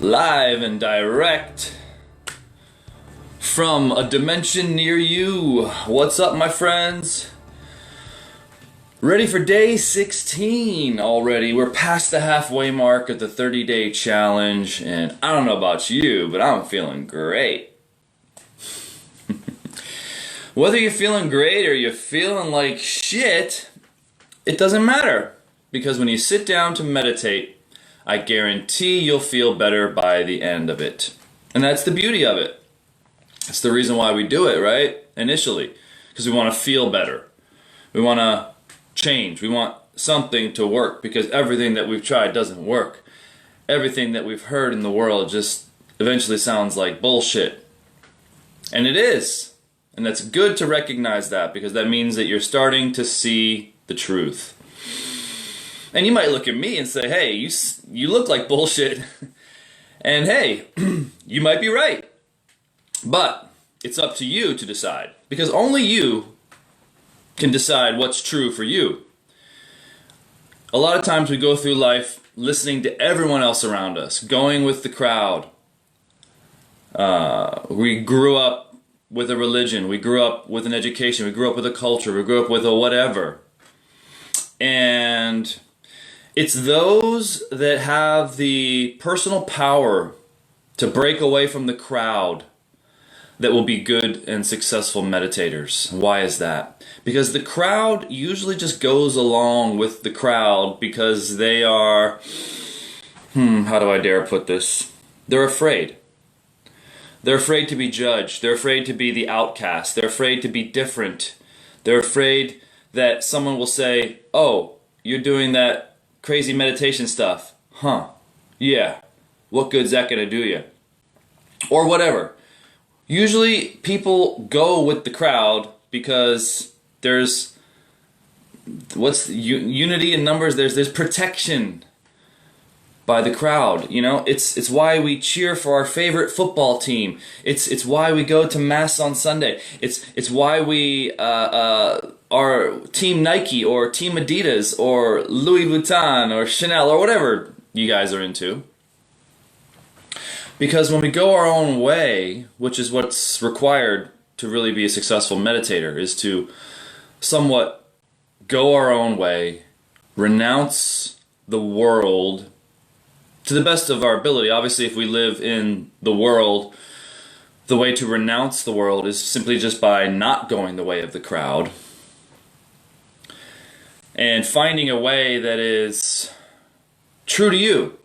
Live and direct from a dimension near you. What's up, my friends? Ready for day 16 already. We're past the halfway mark of the 30-day challenge, and I don't know about you, but I'm feeling great. Whether you're feeling great or you're feeling like shit, it doesn't matter, because when you sit down to meditate, I guarantee you'll feel better by the end of it. And that's the beauty of it. It's the reason why we do it, right? Initially. Because we want to feel better. We want to change. We want something to work, because everything that we've tried doesn't work. Everything that we've heard in the world just eventually sounds like bullshit. And it is. And that's good to recognize that, because that means that you're starting to see the truth. And you might look at me and say, hey, you look like bullshit. And hey, you might be right. But it's up to you to decide. Because only you can decide what's true for you. A lot of times we go through life listening to everyone else around us, going with the crowd. We grew up with a religion. We grew up with an education. We grew up with a culture. We grew up with a whatever. And it's those that have the personal power to break away from the crowd that will be good and successful meditators. Why is that? Because the crowd usually just goes along with the crowd because they are, how do I dare put this? They're afraid. They're afraid to be judged. They're afraid to be the outcast. They're afraid to be different. They're afraid that someone will say, oh, you're doing that crazy meditation stuff. Huh. Yeah. What good's that gonna do you? Or whatever. Usually people go with the crowd because there's unity in numbers. There's protection by the crowd. You know, it's why we cheer for our favorite football team. It's why we go to mass on Sunday. It's why we are Team Nike or Team Adidas or Louis Vuitton or Chanel or whatever you guys are into. Because when we go our own way, which is what's required to really be a successful meditator, is to somewhat go our own way, renounce the world to the best of our ability. Obviously, if we live in the world, the way to renounce the world is simply just by not going the way of the crowd and finding a way that is true to you.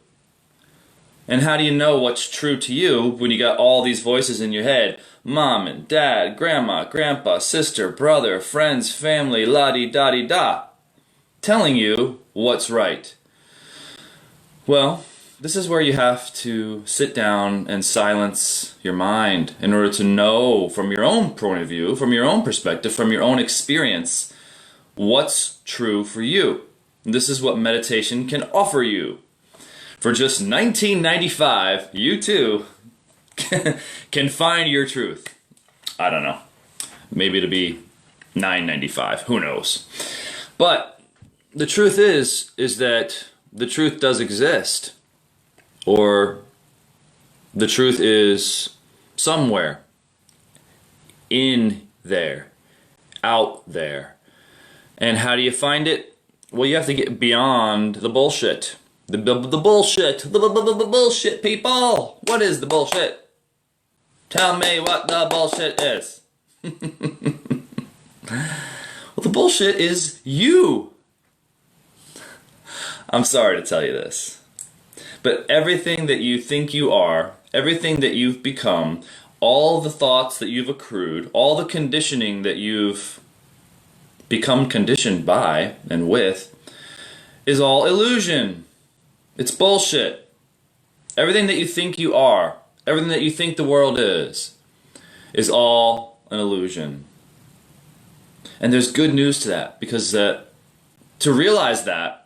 And how do you know what's true to you when you got all these voices in your head? Mom and dad, grandma, grandpa, sister, brother, friends, family, la-di-da-di-da, telling you what's right. Well, this is where you have to sit down and silence your mind in order to know from your own point of view, from your own perspective, from your own experience, what's true for you. And this is what meditation can offer you. For just $19.95, you too can find your truth. I don't know. Maybe it'll be $9.95. Who knows? But the truth is that the truth does exist. Or the truth is somewhere in there, out there. And how do you find it? Well, you have to get beyond the bullshit. The bullshit. The bullshit, people. What is the bullshit? Tell me what the bullshit is. Well, the bullshit is you. I'm sorry to tell you this. But everything that you think you are, everything that you've become, all the thoughts that you've accrued, all the conditioning that you've become conditioned by and with, is all illusion. It's bullshit. Everything that you think you are, everything that you think the world is all an illusion. And there's good news to that, because to realize that,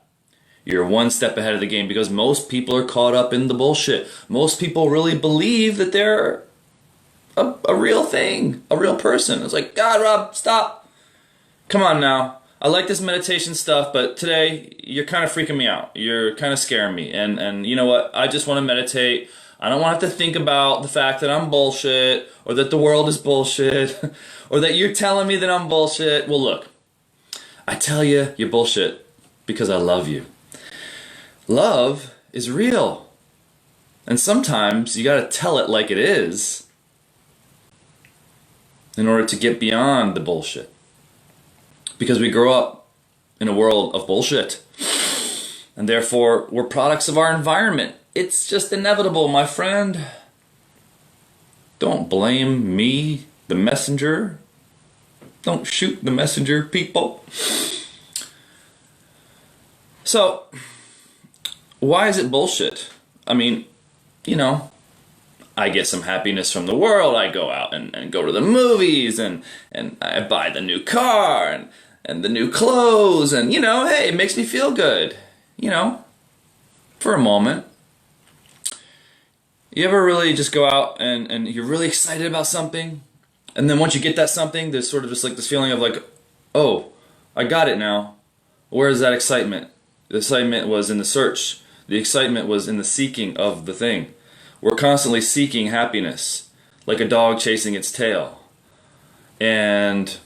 you're one step ahead of the game, because most people are caught up in the bullshit. Most people really believe that they're a real thing, a real person. It's like, God, Rob, stop. Come on now. I like this meditation stuff, but today you're kind of freaking me out. You're kind of scaring me. And you know what? I just want to meditate I don't want to have to think about the fact that I'm bullshit, or that the world is bullshit, or that you're telling me that I'm bullshit. Well, look, I tell you you're bullshit because I love you. Love is real. And sometimes you gotta tell it like it is in order to get beyond the bullshit. Because we grow up in a world of bullshit. And therefore, we're products of our environment. It's just inevitable, my friend. Don't blame me, the messenger. Don't shoot the messenger, people. So, why is it bullshit? I mean, you know, I get some happiness from the world. I go out and go to the movies, and I buy the new car and the new clothes, and, you know, hey, it makes me feel good, you know, for a moment. You ever really just go out and you're really excited about something, and then once you get that something, there's sort of just like this feeling of like, oh, I got it now. Where is that excitement? The excitement was in the search. The excitement was in the seeking of the thing. We're constantly seeking happiness, like a dog chasing its tail. And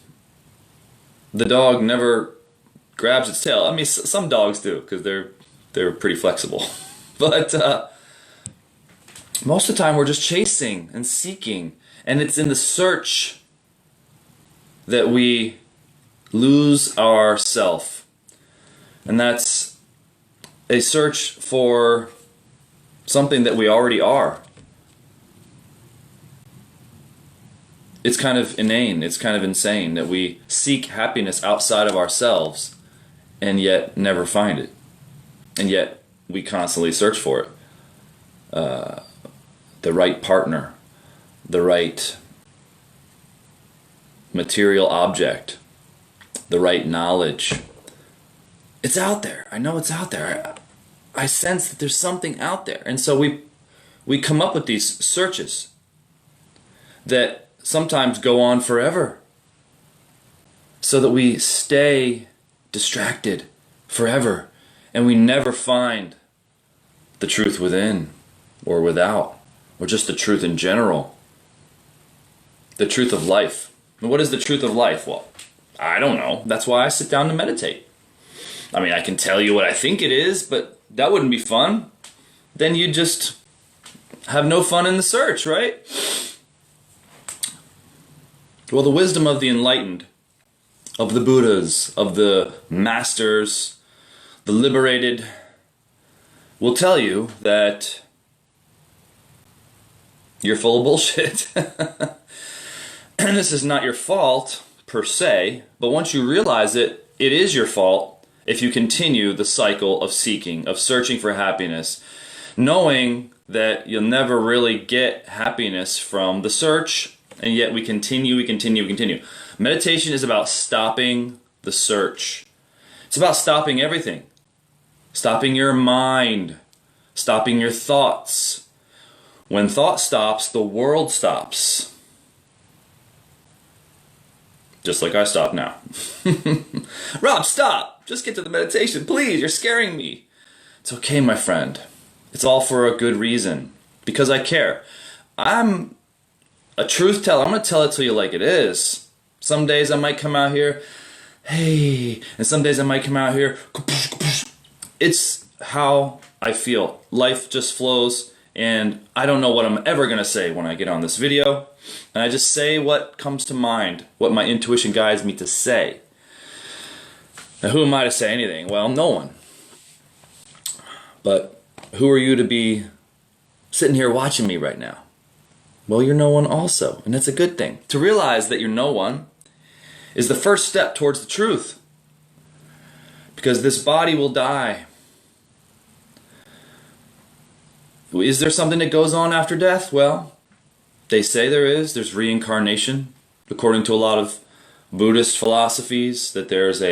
the dog never grabs its tail. I mean, some dogs do, because they're pretty flexible. But most of the time we're just chasing and seeking, and it's in the search that we lose our self. And that's a search for something that we already are. It's kind of inane, it's kind of insane that we seek happiness outside of ourselves and yet never find it. And yet we constantly search for it. The right partner, the right material object, the right knowledge. It's out there. I know it's out there. I sense that there's something out there. And so we come up with these searches that sometimes go on forever, so that we stay distracted forever and we never find the truth within or without, or just the truth in general. The truth of life. And what is the truth of life? Well, I don't know. That's why I sit down to meditate. I mean, I can tell you what I think it is, but that wouldn't be fun. Then you'd just have no fun in the search, right? Well, the wisdom of the enlightened, of the Buddhas, of the masters, the liberated, will tell you that you're full of bullshit. And this is not your fault, per se, but once you realize it, it is your fault if you continue the cycle of seeking, of searching for happiness, knowing that you'll never really get happiness from the search, and yet we continue. Meditation is about stopping the search. It's about stopping everything. Stopping your mind, stopping your thoughts. When thought stops, the world stops. Just like I stop now. Rob, stop! Just get to the meditation, please. You're scaring me. It's okay, my friend. It's all for a good reason. Because I care. I'm a truth teller. I'm going to tell it to you like it is. Some days I might come out here, hey, and some days I might come out here, it's how I feel. Life just flows, and I don't know what I'm ever going to say when I get on this video. And I just say what comes to mind, what my intuition guides me to say. Now, who am I to say anything? Well, no one. But who are you to be sitting here watching me right now? Well, you're no one also, and that's a good thing. To realize that you're no one is the first step towards the truth. Because this body will die. Is there something that goes on after death? Well, they say there is. There's reincarnation. According to a lot of Buddhist philosophies, that there's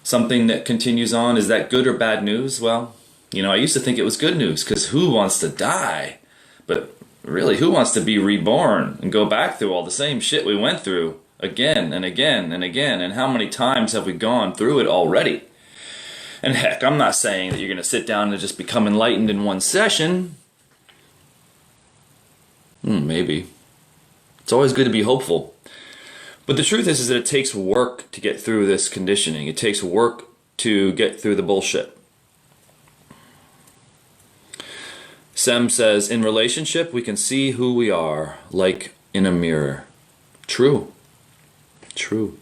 something that continues on. Is that good or bad news? Well, you know, I used to think it was good news, because who wants to die? But really, who wants to be reborn and go back through all the same shit we went through again and again and again? And how many times have we gone through it already? And heck, I'm not saying that you're going to sit down and just become enlightened in one session. Maybe. It's always good to be hopeful. But the truth is that it takes work to get through this conditioning. It takes work to get through the bullshit. Sem says, in relationship, we can see who we are, like in a mirror. True. True.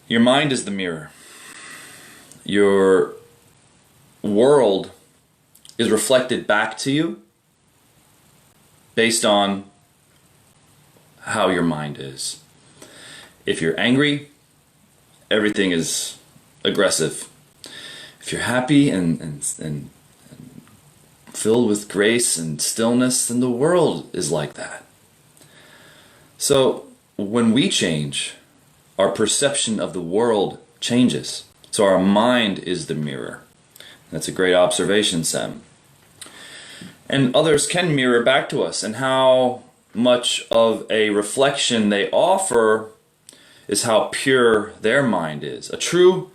Your mind is the mirror. Your world is reflected back to you based on how your mind is. If you're angry, everything is aggressive. If you're happy and filled with grace and stillness, then the world is like that. So when we change, our perception of the world changes. So our mind is the mirror. That's a great observation, Sam. And others can mirror back to us, and how much of a reflection they offer is how pure their mind is. A true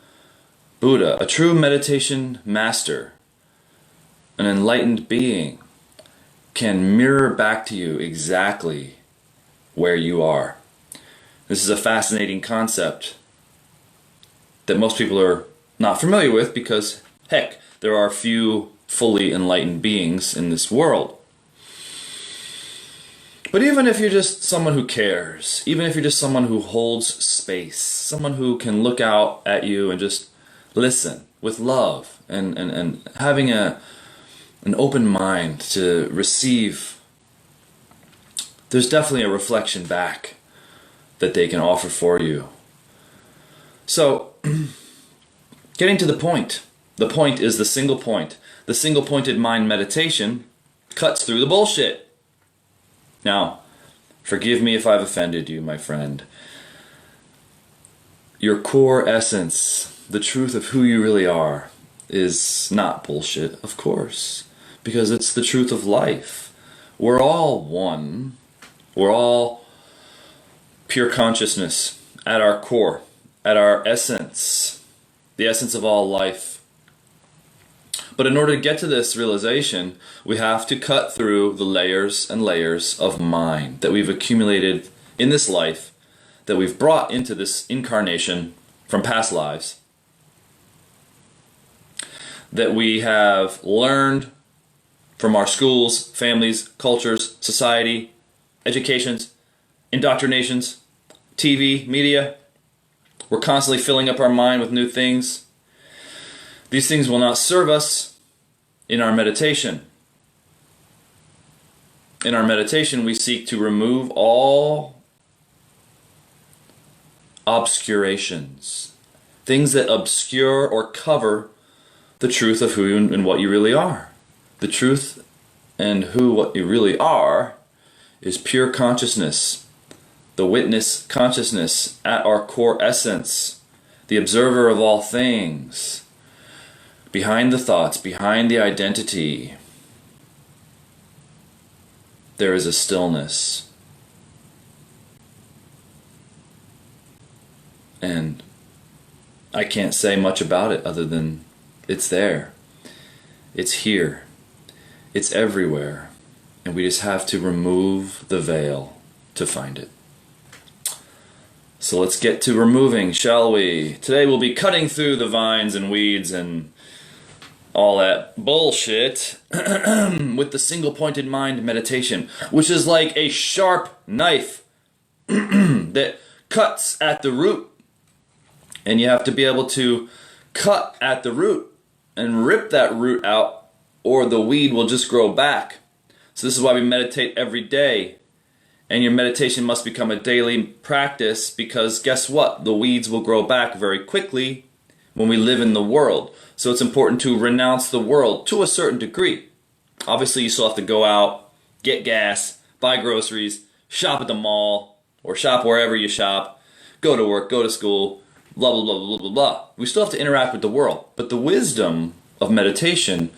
Buddha, a true meditation master, an enlightened being, can mirror back to you exactly where you are. This is a fascinating concept that most people are not familiar with because, heck, there are few fully enlightened beings in this world. But even if you're just someone who cares, even if you're just someone who holds space, someone who can look out at you and just listen with love and having an open mind to receive, there's definitely a reflection back that they can offer for you. So, getting to the point is the single point. The single-pointed mind meditation cuts through the bullshit. Now, forgive me if I've offended you, my friend. Your core essence, the truth of who you really are, is not bullshit, of course, because it's the truth of life. We're all one. We're all pure consciousness at our core, at our essence, the essence of all life. But in order to get to this realization, we have to cut through the layers and layers of mind that we've accumulated in this life, that we've brought into this incarnation from past lives, that we have learned from our schools, families, cultures, society, educations, indoctrinations, TV, media. We're constantly filling up our mind with new things. These things will not serve us in our meditation. In our meditation, we seek to remove all obscurations, things that obscure or cover the truth of who and what you really are. The truth and what you really are is pure consciousness, the witness consciousness at our core essence, the observer of all things. Behind the thoughts, behind the identity, there is a stillness. And I can't say much about it other than it's there. It's here. It's everywhere. And we just have to remove the veil to find it. So let's get to removing, shall we? Today we'll be cutting through the vines and weeds and all that bullshit with the single-pointed mind meditation, which is like a sharp knife that cuts at the root. And you have to be able to cut at the root and rip that root out, or the weed will just grow back. So this is why we meditate every day. And your meditation must become a daily practice, because guess what? The weeds will grow back very quickly when we live in the world. So it's important to renounce the world to a certain degree. Obviously, you still have to go out, get gas, buy groceries, shop at the mall, or shop wherever you shop, go to work, go to school, blah, blah, blah, blah, blah, blah. We still have to interact with the world. But the wisdom of meditation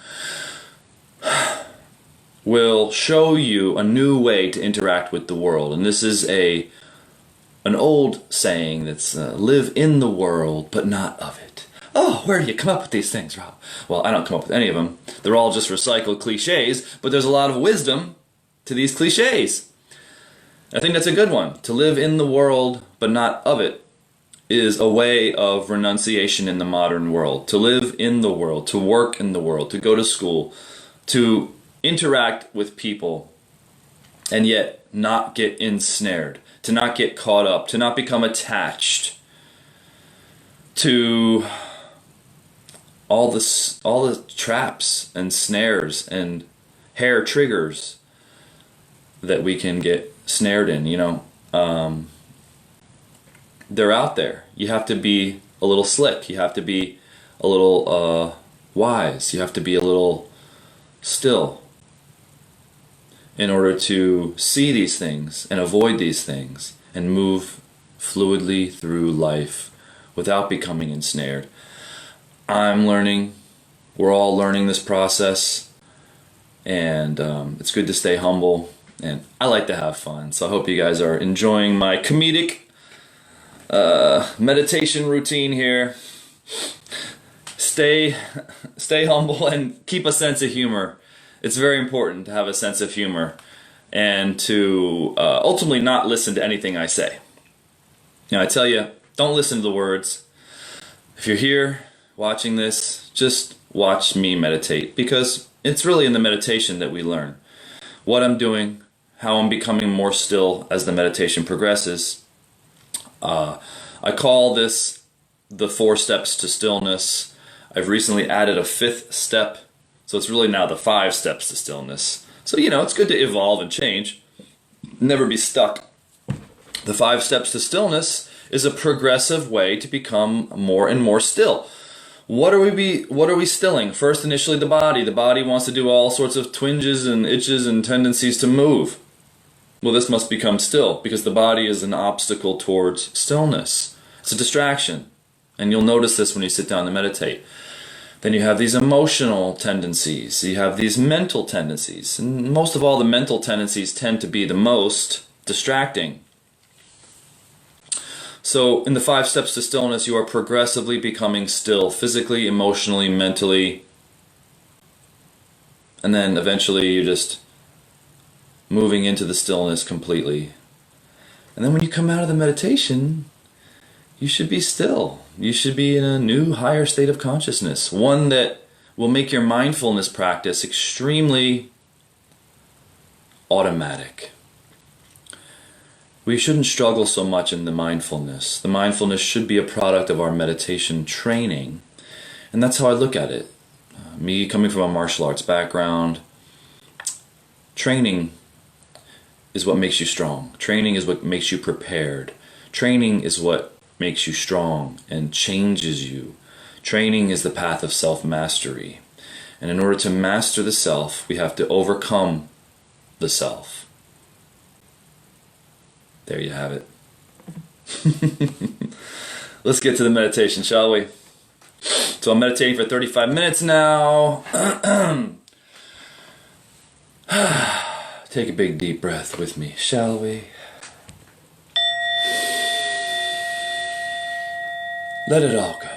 will show you a new way to interact with the world. And this is an old saying that's live in the world, but not of it. Oh, where do you come up with these things, Rob? Well, I don't come up with any of them. They're all just recycled cliches, but there's a lot of wisdom to these cliches. I think that's a good one. To live in the world but not of it is a way of renunciation in the modern world. To live in the world, to work in the world, to go to school, to interact with people, and yet not get ensnared, to not get caught up, to not become attached to all the traps and snares and hair triggers that we can get snared in, they're out there. You have to be a little slick. You have to be a little wise. You have to be a little still in order to see these things and avoid these things and move fluidly through life without becoming ensnared. I'm learning. We're all learning this process, and it's good to stay humble, and I like to have fun. So I hope you guys are enjoying my comedic meditation routine here. Stay humble and keep a sense of humor. It's very important to have a sense of humor and to ultimately not listen to anything I say. I tell you, don't listen to the words. If you're here watching this, just watch me meditate, because it's really in the meditation that we learn what I'm doing, how I'm becoming more still as the meditation progresses. I call this the 4 steps to stillness. I've recently added a 5th step, so it's really now the 5 steps to stillness. So, it's good to evolve and change, never be stuck. The 5 steps to stillness is a progressive way to become more and more still. What are we stilling? First, initially the body. The body wants to do all sorts of twinges and itches and tendencies to move. Well, this must become still, because the body is an obstacle towards stillness. It's a distraction. And you'll notice this when you sit down to meditate. Then you have these emotional tendencies. You have these mental tendencies. And most of all, the mental tendencies tend to be the most distracting. So in the 5 steps to stillness, you are progressively becoming still, physically, emotionally, mentally. And then eventually you're just moving into the stillness completely. And then when you come out of the meditation, you should be still. You should be in a new, higher state of consciousness, one that will make your mindfulness practice extremely automatic. We shouldn't struggle so much in the mindfulness. The mindfulness should be a product of our meditation training. And that's how I look at it. Me coming from a martial arts background, training is what makes you strong. Training is what makes you prepared. Training is what makes you strong and changes you. Training is the path of self-mastery. And in order to master the self, we have to overcome the self. There you have it. Let's get to the meditation, shall we? So I'm meditating for 35 minutes now. Take a big deep breath with me, shall we? Let it all go.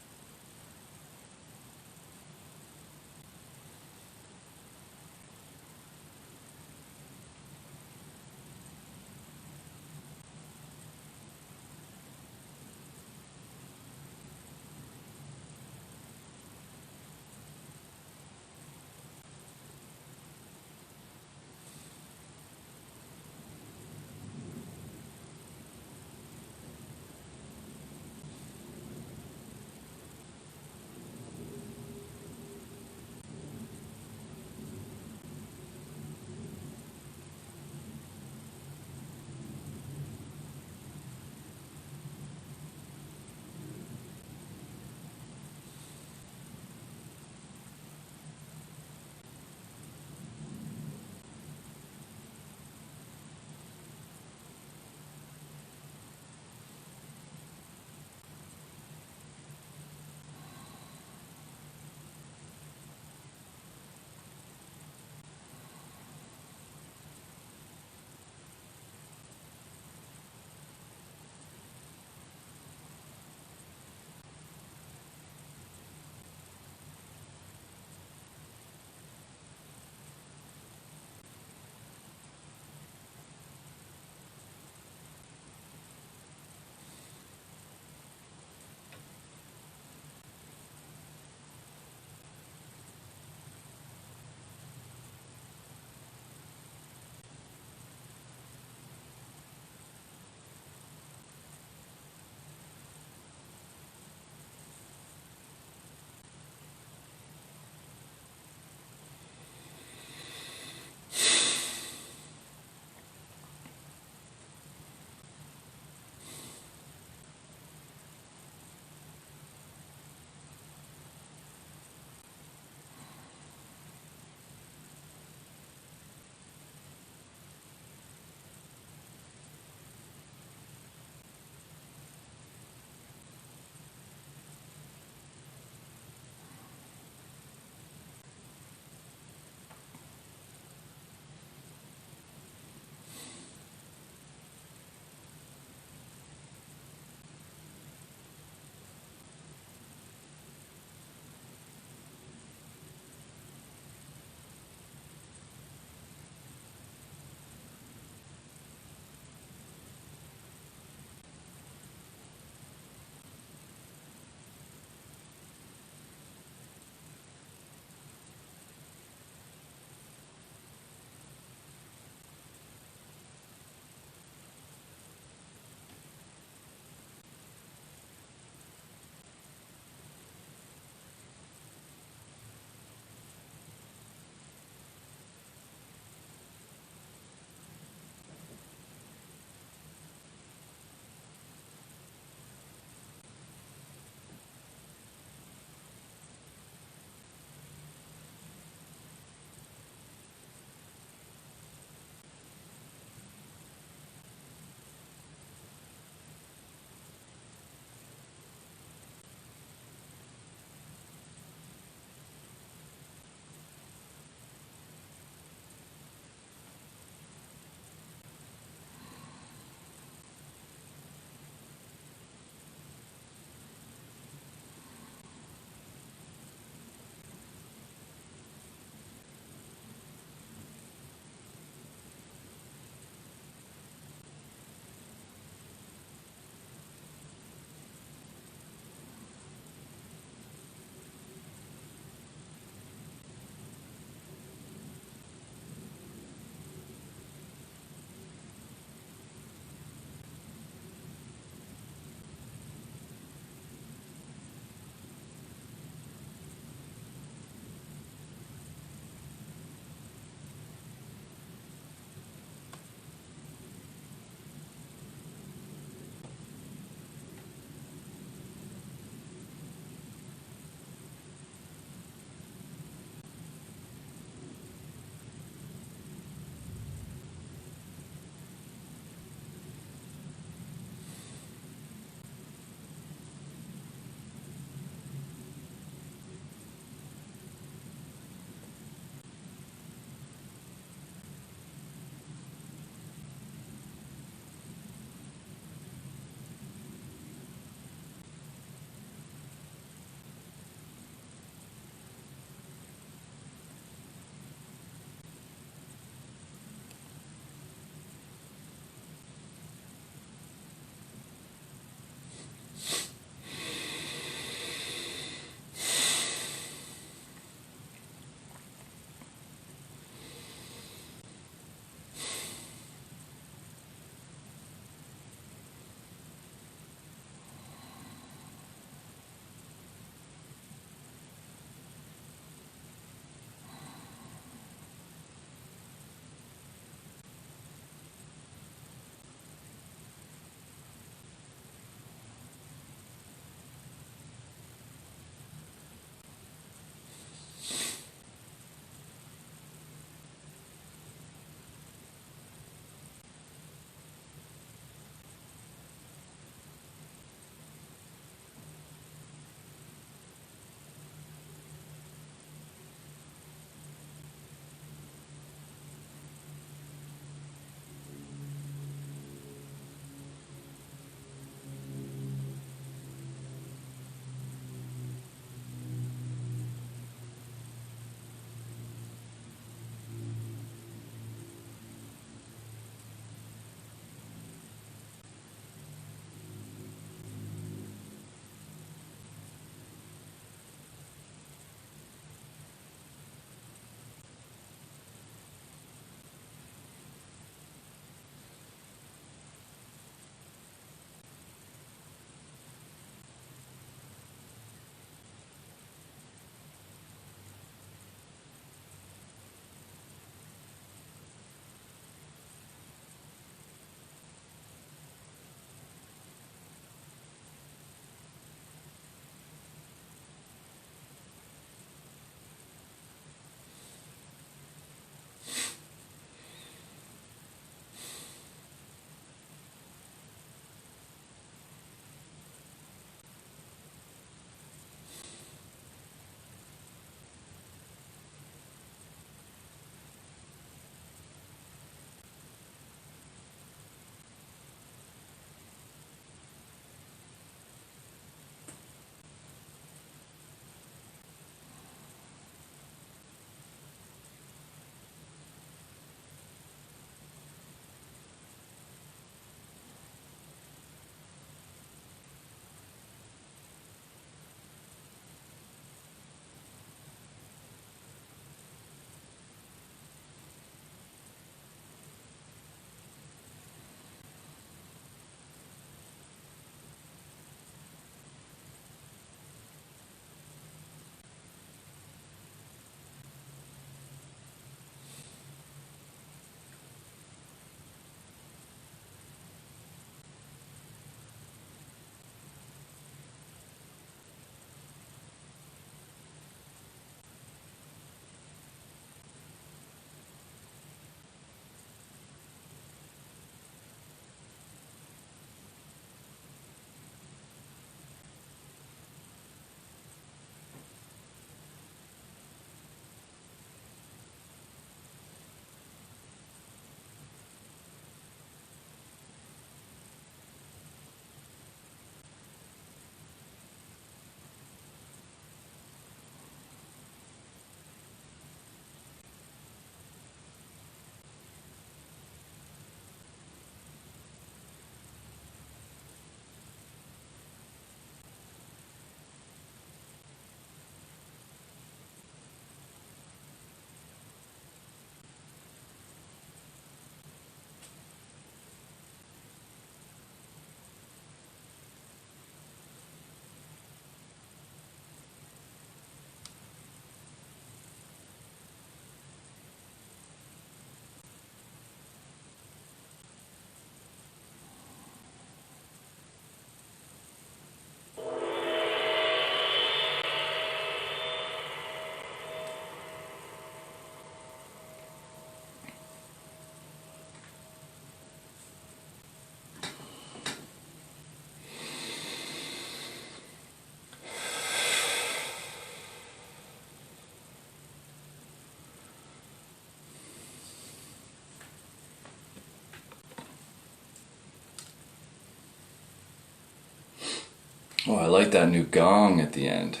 Oh, I like that new gong at the end.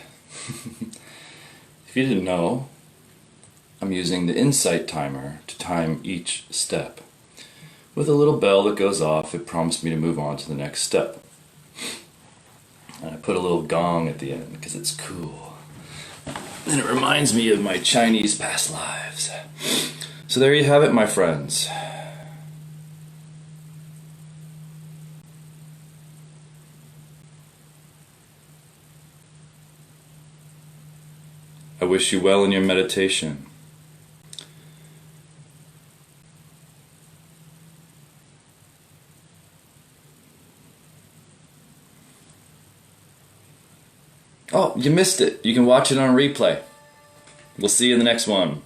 If you didn't know, I'm using the Insight timer to time each step. With a little bell that goes off, it prompts me to move on to the next step. And I put a little gong at the end because it's cool. And it reminds me of my Chinese past lives. So there you have it, my friends. I wish you well in your meditation. Oh, you missed it. You can watch it on replay. We'll see you in the next one.